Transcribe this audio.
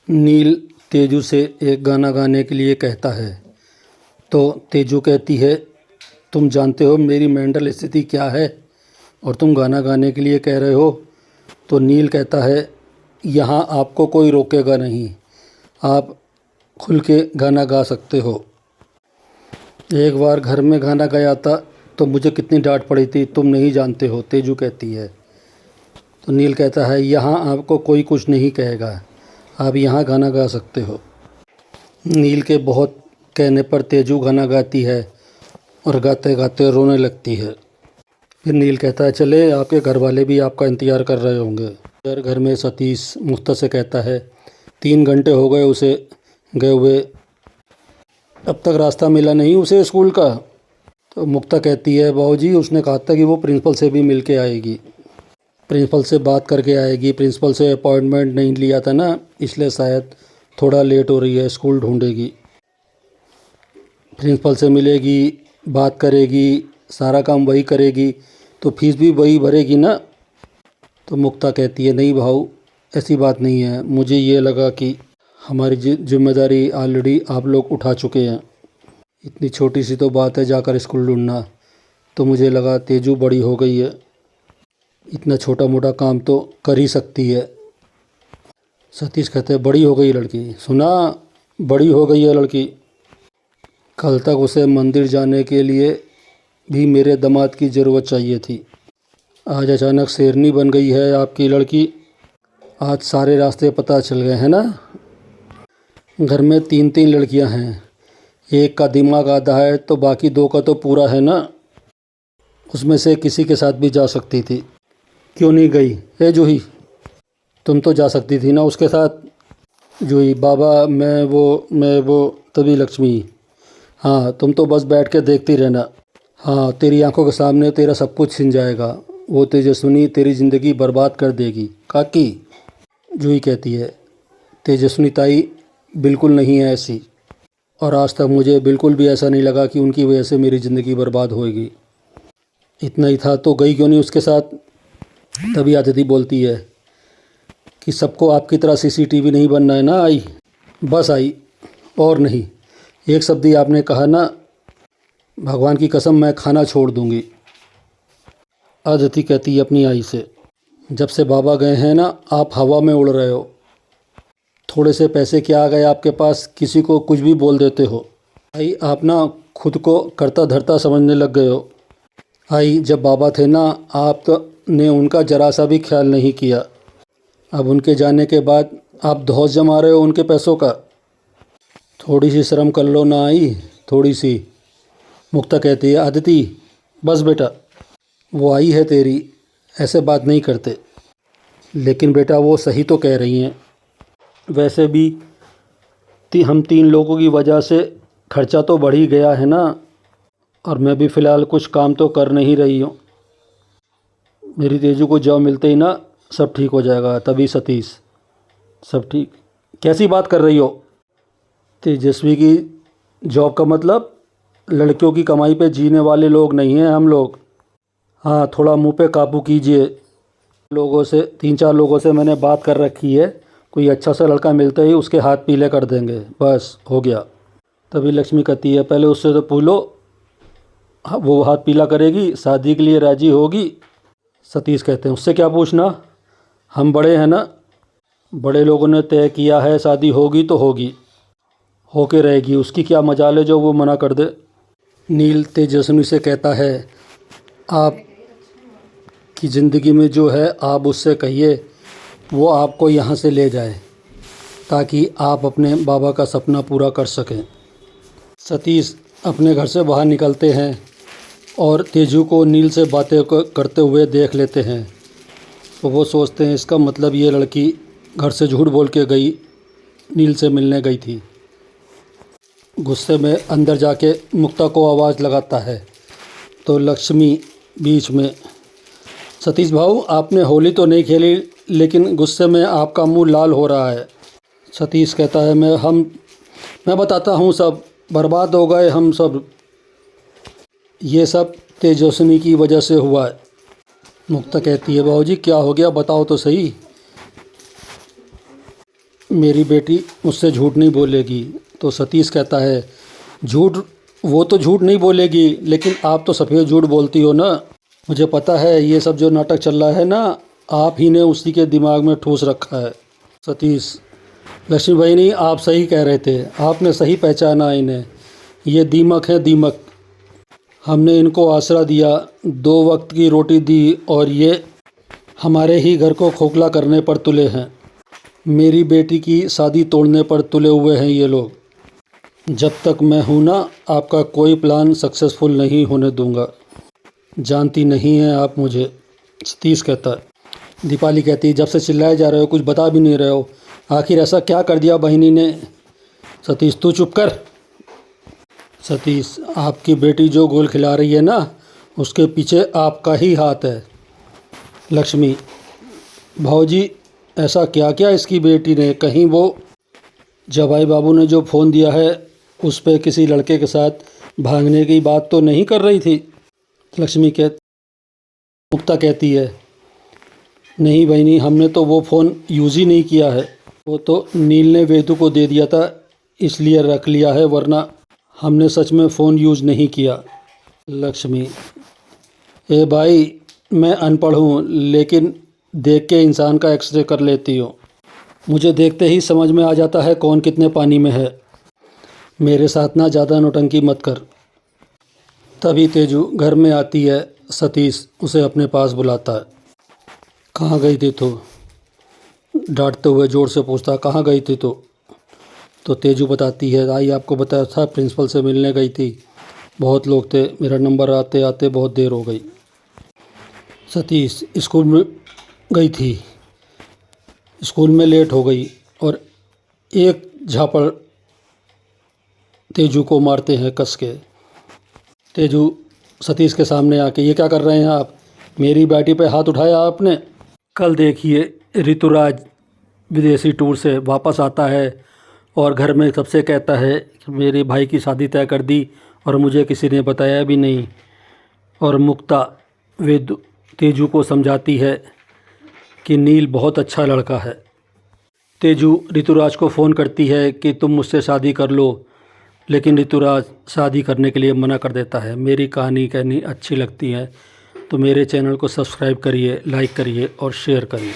नील तेजू से एक गाना गाने के लिए कहता है तो तेजू कहती है, तुम जानते हो मेरी मेंटल स्थिति क्या है और तुम गाना गाने के लिए कह रहे हो। तो नील कहता है, यहाँ आपको कोई रोकेगा नहीं, आप खुल के गाना गा सकते हो। एक बार घर में गाना गाया था तो मुझे कितनी डांट पड़ी थी, तुम नहीं जानते हो, तेजू कहती है। तो नील कहता है, यहाँ आपको कोई कुछ नहीं कहेगा, आप यहाँ गाना गा सकते हो। नील के बहुत कहने पर तेजू गाना गाती है और गाते गाते रोने लगती है। फिर नील कहता है, चले, आपके घर वाले भी आपका इंतज़ार कर रहे होंगे। फिर घर में सतीश मुक्ता से कहता है, 3 घंटे हो गए उसे गए हुए, अब तक रास्ता मिला नहीं उसे स्कूल का। तो मुक्ता कहती है, बाबूजी उसने कहा था कि वो प्रिंसिपल से भी मिल के आएगी, प्रिंसिपल से बात करके आएगी, प्रिंसिपल से अपॉइंटमेंट नहीं लिया था ना, इसलिए शायद थोड़ा लेट हो रही है, स्कूल ढूंढेगी, प्रिंसिपल से मिलेगी, बात करेगी, सारा काम वही करेगी तो फीस भी वही भरेगी ना। तो मुक्ता कहती है, नहीं भाऊ, ऐसी बात नहीं है, मुझे ये लगा कि हमारी जिम्मेदारी ऑलरेडी आप लोग उठा चुके हैं, इतनी छोटी सी तो बात है जाकर स्कूल ढूंढना, तो मुझे लगा तेजू बड़ी हो गई है, इतना छोटा मोटा काम तो कर ही सकती है। सतीश कहते हैं, बड़ी हो गई लड़की, सुना, बड़ी हो गई है लड़की, कल तक उसे मंदिर जाने के लिए भी मेरे दामाद की ज़रूरत चाहिए थी, आज अचानक शेरनी बन गई है आपकी लड़की, आज सारे रास्ते पता चल गए हैं ना। घर में 3 लड़कियां हैं, एक का दिमाग आधा है तो बाकी 2 का तो पूरा है ना, उसमें से किसी के साथ भी जा सकती थी, क्यों नहीं गई? ए जूही, तुम तो जा सकती थी ना उसके साथ। जूही, बाबा मैं वो तभी लक्ष्मी, हाँ तुम तो बस बैठ के देखती रहना, हाँ तेरी आंखों के सामने तेरा सब कुछ छिन जाएगा, वो तेजस्विनी तेरी ज़िंदगी बर्बाद कर देगी। काकी, जूही कहती है, तेजस्विनी ताई बिल्कुल नहीं है ऐसी, और आज तक मुझे बिल्कुल भी ऐसा नहीं लगा कि उनकी वजह से मेरी ज़िंदगी बर्बाद होएगी। इतना ही था तो गई क्यों नहीं उसके साथ? तभी आदिति बोलती है कि सबको आपकी तरह सीसीटीवी नहीं बनना है ना, आई बस आई, और नहीं, एक शब्द ही आपने कहा ना, भगवान की कसम मैं खाना छोड़ दूंगी। आदिति कहती है अपनी आई से, जब से बाबा गए हैं ना आप हवा में उड़ रहे हो, थोड़े से पैसे क्या आ गए आपके पास, किसी को कुछ भी बोल देते हो। आई आप ना खुद को करता धरता समझने लग गए हो। आई जब बाबा थे ना आप तो ने उनका जरा सा भी ख्याल नहीं किया, अब उनके जाने के बाद आप धौंस जमा रहे हो उनके पैसों का, थोड़ी सी शर्म कर लो ना आई, थोड़ी सी। मुक्ता कहती है, आदिति बस बेटा, वो आई है तेरी, ऐसे बात नहीं करते। लेकिन बेटा वो सही तो कह रही हैं, वैसे भी हम 3 लोगों की वजह से खर्चा तो बढ़ ही गया है ना, और मैं भी फ़िलहाल कुछ काम तो कर नहीं रही हूँ, मेरी तेजू को जॉब मिलते ही ना सब ठीक हो जाएगा। तभी सतीश, सब ठीक, कैसी बात कर रही हो? तेजस्वी की जॉब का मतलब? लड़कियों की कमाई पे जीने वाले लोग नहीं हैं हम लोग, हाँ थोड़ा मुंह पे काबू कीजिए। लोगों से 3-4 लोगों से मैंने बात कर रखी है, कोई अच्छा सा लड़का मिलते ही उसके हाथ पीले कर देंगे, बस हो गया। तभी लक्ष्मी कहती है, पहले उससे तो पूछ लो, वो हाथ पीला करेगी, शादी के लिए राज़ी होगी? सतीश कहते हैं, उससे क्या पूछना, हम बड़े हैं ना, बड़े लोगों ने तय किया है, शादी होगी तो होगी, होके रहेगी, उसकी क्या मजाल है जो वो मना कर दे। नील तेजस्विनी से कहता है, आप की ज़िंदगी में जो है आप उससे कहिए वो आपको यहाँ से ले जाए ताकि आप अपने बाबा का सपना पूरा कर सकें। सतीश अपने घर से बाहर निकलते हैं और तेजू को नील से बातें करते हुए देख लेते हैं, तो वो सोचते हैं इसका मतलब ये लड़की घर से झूठ बोल के गई, नील से मिलने गई थी। गुस्से में अंदर जाके मुक्ता को आवाज़ लगाता है तो लक्ष्मी बीच में, सतीश भाऊ आपने होली तो नहीं खेली लेकिन गुस्से में आपका मुंह लाल हो रहा है। सतीश कहता है, मैं बताता हूँ, सब बर्बाद हो गए हम सब, ये सब तेजस्विनी की वजह से हुआ है। मुक्ता कहती है, बाबूजी क्या हो गया बताओ तो सही। मेरी बेटी मुझसे झूठ नहीं बोलेगी। तो सतीश कहता है झूठ, वो तो झूठ नहीं बोलेगी, लेकिन आप तो सफ़ेद झूठ बोलती हो ना। मुझे पता है ये सब जो नाटक चल रहा है ना, आप ही ने उसी के दिमाग में ठूस रखा है। सतीश, लक्ष्मी भाई नहीं, आप सही कह रहे थे, आपने सही पहचाना इन्हें। ये दीमक है, दीमक। हमने इनको आसरा दिया, 2 वक्त की रोटी दी, और ये हमारे ही घर को खोखला करने पर तुले हैं। मेरी बेटी की शादी तोड़ने पर तुले हुए हैं ये लोग। जब तक मैं हूँ ना, आपका कोई प्लान सक्सेसफुल नहीं होने दूंगा। जानती नहीं हैं आप मुझे, सतीश कहता है। दीपाली कहती है जब से चिल्लाए जा रहे हो, कुछ बता भी नहीं रहे हो, आखिर ऐसा क्या कर दिया बहिनी ने। सतीश, तू चुप कर। सतीश, आपकी बेटी जो गोल खिला रही है ना, उसके पीछे आपका ही हाथ है। लक्ष्मी, भाऊजी ऐसा क्या क्या इसकी बेटी ने, कहीं वो जवाई बाबू ने जो फ़ोन दिया है उस पे किसी लड़के के साथ भागने की बात तो नहीं कर रही थी। मुक्ता कहती है नहीं बहनी, हमने तो वो फ़ोन यूज़ ही नहीं किया है, वो तो नील ने वेदू को दे दिया था इसलिए रख लिया है, वरना हमने सच में फ़ोन यूज़ नहीं किया। लक्ष्मी, ए भाई, मैं अनपढ़ हूँ, लेकिन देख के इंसान का एक्सरे कर लेती हूँ। मुझे देखते ही समझ में आ जाता है कौन कितने पानी में है। मेरे साथ ना ज़्यादा नौटंकी मत कर। तभी तेजू घर में आती है। सतीश उसे अपने पास बुलाता है। कहाँ गई थी तू? डांटते हुए ज़ोर से पूछता, कहाँ गई थी तू? तो तेजू बताती है, आई आपको बताया था प्रिंसिपल से मिलने गई थी, बहुत लोग थे, मेरा नंबर आते आते बहुत देर हो गई। सतीश, स्कूल में गई थी, स्कूल में लेट हो गई, और एक झापड़ तेजू को मारते हैं कस के। तेजू सतीश के सामने आके, ये क्या कर रहे हैं आप? मेरी बेटी पे हाथ उठाया आपने। कल देखिए ऋतुराज विदेशी टूर से वापस आता है और घर में सबसे कहता है कि मेरे भाई की शादी तय कर दी और मुझे किसी ने बताया भी नहीं। और मुक्ता तेजू को समझाती है कि नील बहुत अच्छा लड़का है। तेजू ऋतुराज को फ़ोन करती है कि तुम मुझसे शादी कर लो, लेकिन ऋतुराज शादी करने के लिए मना कर देता है। मेरी कहानी कहनी अच्छी लगती है तो मेरे चैनल को सब्सक्राइब करिए, लाइक करिए और शेयर करिए।